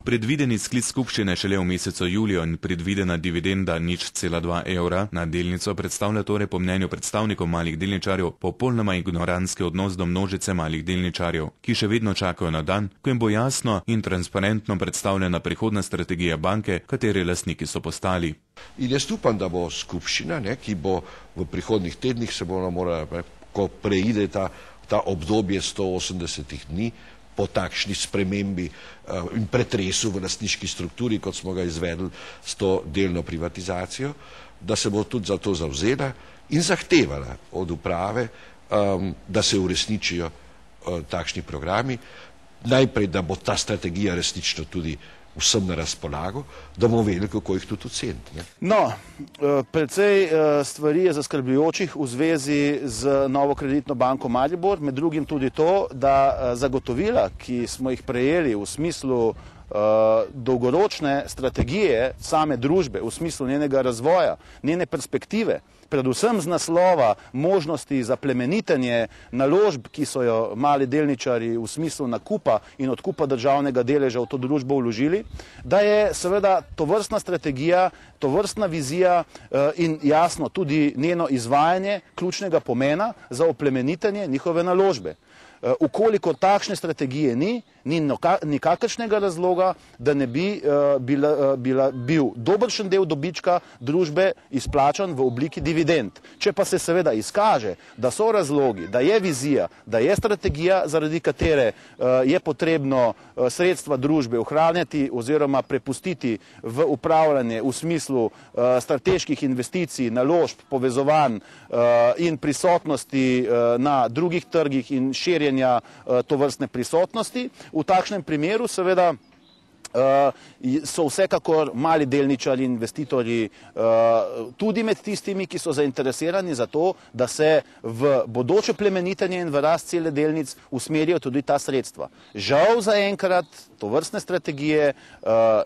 Predvideni sklic skupščine šele v mesecu juliju in predvidena dividenda 0,2 evra na delnico predstavlja torej po mnenju predstavnikov malih delničarjev popolnoma ignorantski odnos do množice malih delničarjev, ki še vedno čakajo na dan, ko jim bo jasno in transparentno predstavljena prihodna strategija banke, katere lastniki so postali. In jaz upam, da bo skupščina, ki bo v prihodnjih tednih se bo morala, ko preide ta obdobje 180 dni, po takšni spremembi in pretresu v lastniški strukturi, kot smo ga izvedli s to delno privatizacijo, da se bo tudi za to zavzela in zahtevala od uprave, da se uresničijo takšni programi. Najprej, da bo ta strategija resnično tudi vsem na razpolago, da bomo vedeli, kako jih tudi oceniti. No, precej stvari je zaskrbljujočih v zvezi z novo kreditno banko Maribor, med drugim tudi to, da zagotovila, ki smo jih prejeli v smislu dolgoročne strategije same družbe, v smislu njenega razvoja, njene perspektive, predvsem z naslova možnosti za plemenitenje naložb, ki so jo mali delničarji v smislu nakupa in odkupa državnega deleža v to družbo vložili, da je seveda tovrstna strategija, tovrstna vizija in jasno tudi njeno izvajanje ključnega pomena za oplemenitenje njihove naložbe. Ukoliko takšne strategije ni nikakršnega razloga, da ne bi bil dobršen del dobička družbe izplačan v obliki dividend. Če pa se seveda izkaže, da so razlogi, da je vizija, da je strategija, zaradi katere je potrebno sredstva družbe ohranjati oziroma prepustiti v upravljanje v smislu strateških investicij, naložb, povezovanj in prisotnosti na drugih trgih in širjenja tovrstne prisotnosti, v takšnem primeru seveda so vsekakor mali delničarji in investitorji tudi med tistimi, ki so zainteresirani za to, da se v bodoče plemenitenje in v rast cele delnic usmerijo tudi ta sredstva. Žal zaenkrat tovrstne strategije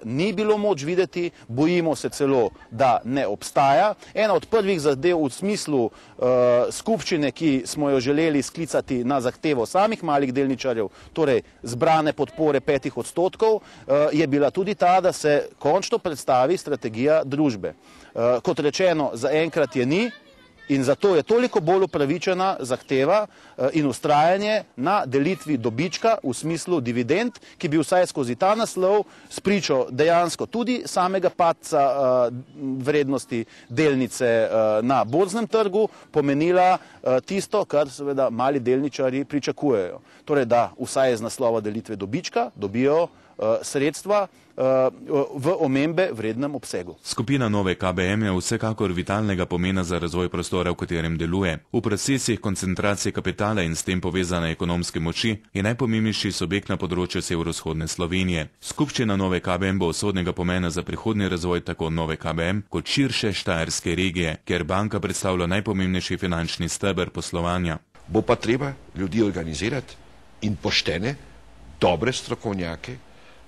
ni bilo moč videti, bojimo se celo, da ne obstaja. Ena od prvih zadev v smislu skupščine, ki smo jo želeli sklicati na zahtevo samih malih delničarjev, torej zbrane podpore 5%, je bila tudi ta, da se končno predstavi strategija družbe. Kot rečeno, zaenkrat je ni in zato je toliko bolj upravičena zahteva in vztrajanje na delitvi dobička v smislu dividend, ki bi vsaj skozi ta naslov spričo dejansko tudi samega padca vrednosti delnice na borznem trgu pomenila tisto, kar seveda mali delničarji pričakujejo. Torej, da vsaj iz naslova delitve dobička dobijo sredstva v omembe vrednem obsegu. Skupina Nove KBM je vsekakor vitalnega pomena za razvoj prostora, v katerem deluje. V procesih koncentracije kapitala in s tem povezane ekonomske moči je najpomembnejši subjekt na področju severovzhodne Slovenije. Skupščina Nove KBM bo usodnega pomena za prihodnji razvoj tako Nove KBM kot širše štajerske regije, ker banka predstavlja najpomembnejši finančni steber poslovanja. Bo pa treba ljudi organizirati in poštene, dobre strokovnjake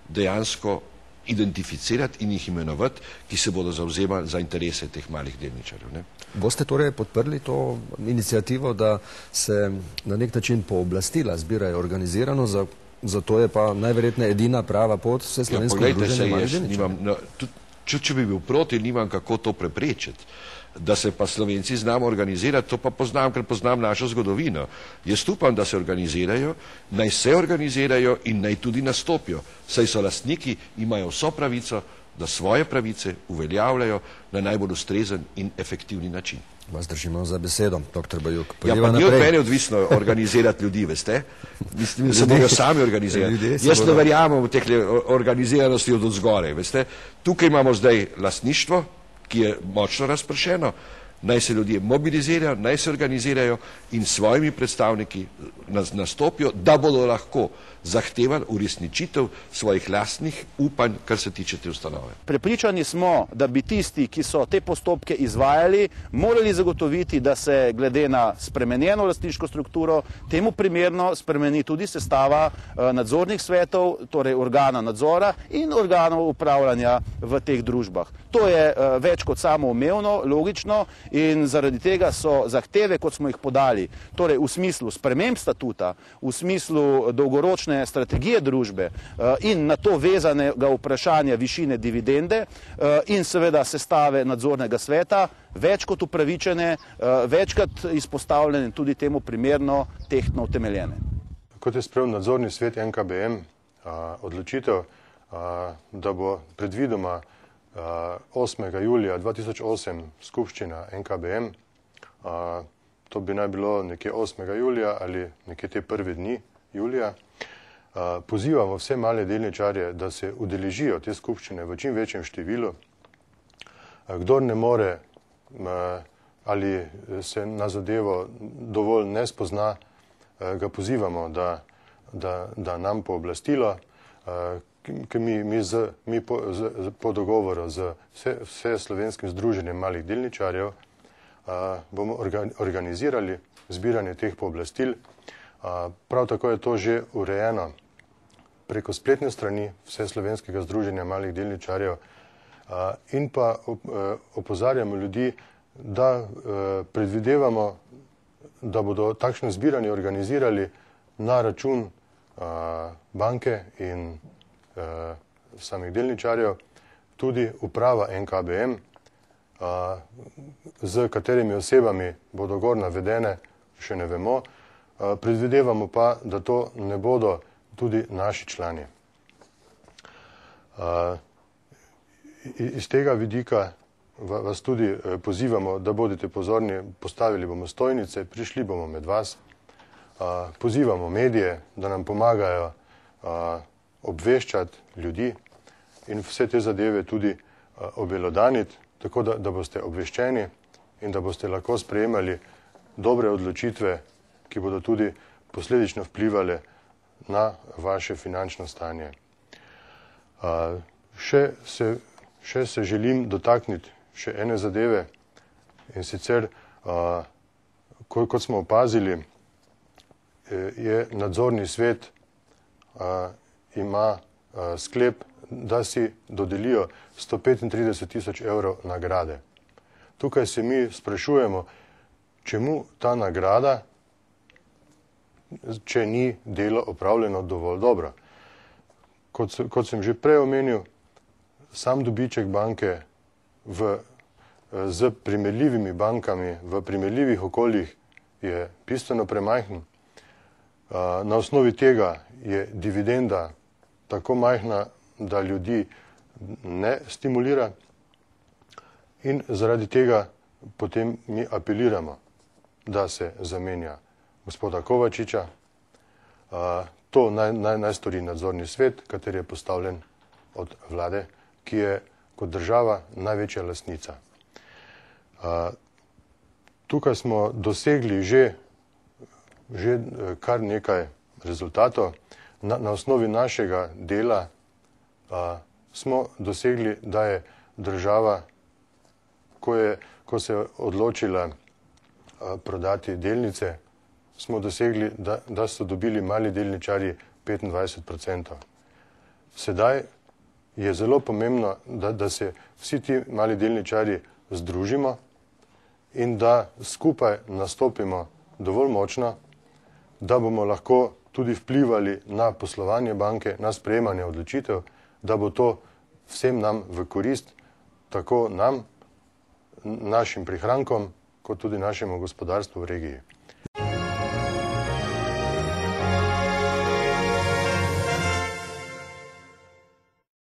dejansko identificirati in jih imenovati, ki se bodo zavzemali za interese teh malih delničarjev. Boste torej podprli to inicijativo, da se na nek način pooblastila zbirajo organizirano, zato je pa najverjetneje edina prava pot vse slovensko združenje malih delničarjev? Če bi bil proti, nimam kako to preprečiti. Da se pa Slovenci znamo organizirati, to pa poznam, ker poznam našo zgodovino. Jaz upam, da se organizirajo, naj se organizirajo in naj tudi nastopijo. Saj so lastniki, imajo vso pravico, da svoje pravice uveljavljajo na najbolj ustrezen in efektivni način. Vas držimo za besedo, dr. Bajuk. Ja, pa ni od mene odvisno organizirati ljudi, veste? Mislim, da se bojo sami organizirati. Jaz ne verjamem v teh organiziranosti od odzgore, veste? Tukaj imamo zdaj lastništvo, ki je močno razpršeno, naj se ljudje mobilizirajo, naj se organizirajo in svojimi predstavniki nastopijo, da bodo lahko zahtevali uresničitev svojih lastnih upanj, kar se tiče te ustanove. Prepričani smo, da bi tisti, ki so te postopke izvajali, morali zagotoviti, da se glede na spremenjeno lastniško strukturo temu primerno spremeni tudi sestava nadzornih svetov, torej organa nadzora in organov upravljanja v teh družbah. To je več kot samoumevno, logično In zaradi tega so zahteve, kot smo jih podali, torej v smislu sprememb statuta, v smislu dolgoročne strategije družbe in na to vezanega vprašanja višine dividende in seveda sestave nadzornega sveta, več kot upravičene, večkrat izpostavljene in tudi temu primerno tehtno utemeljene. Kot je sprejel nadzorni svet NKBM odločitev, da bo predvidoma 8. julija 2008 skupščina NKBM, to bi naj bilo nekje 8. julija ali nekje te prve dni julija, pozivamo vse male delničarje, da se udeležijo te skupščine v čim večjem številu. Kdor ne more ali se na zadevo dovolj ne spozna, ga pozivamo, da nam pooblastilo, ker mi po dogovoru z vse slovenskim združenjem malih delničarjev bomo organizirali zbiranje teh pooblastil. Prav tako je to že urejeno preko spletne strani vse slovenskega združenja malih delničarjev in pa opozarjamo ljudi, da predvidevamo, da bodo takšno zbiranje organizirali na račun banke in samih delničarjev, tudi uprava NKBM, z katerimi osebami bodo gor navedene, še ne vemo. Predvidevamo pa, da to ne bodo tudi naši člani. Iz tega vidika vas tudi pozivamo, da bodite pozorni, postavili bomo stojnice, prišli bomo med vas, pozivamo medije, da nam pomagajo obveščati ljudi in vse te zadeve tudi obelodaniti, tako da boste obveščeni in da boste lahko sprejemali dobre odločitve, ki bodo tudi posledično vplivali na vaše finančno stanje. Še se želim dotakniti še ene zadeve in sicer, kot smo opazili, je nadzorni svet ima sklep, da si dodelijo 135 000 evrov nagrade. Tukaj se mi sprašujemo, čemu ta nagrada, če ni delo opravljeno dovolj dobro. Kot sem že prej omenil, sam dobiček banke z primerljivimi bankami v primerljivih okoljih je bistveno premajhen. Na osnovi tega je dividenda tako majhna, da ljudi ne stimulira in zaradi tega potem mi apeliramo, da se zamenja gospoda Kovačiča. To naj stori nadzorni svet, kateri je postavljen od vlade, ki je kot država največja lastnica. Tukaj smo dosegli že kar nekaj rezultatov. Na osnovi našega dela smo dosegli, da je država, ko se je odločila prodati delnice, smo dosegli, da so dobili mali delničarji 25%. Sedaj je zelo pomembno, da se vsi ti mali delničarji združimo in da skupaj nastopimo dovolj močno, da bomo lahko tudi vplivali na poslovanje banke, na sprejemanje odločitev, da bo to vsem nam v korist, tako nam, našim prihrankom, kot tudi našemu gospodarstvu v regiji.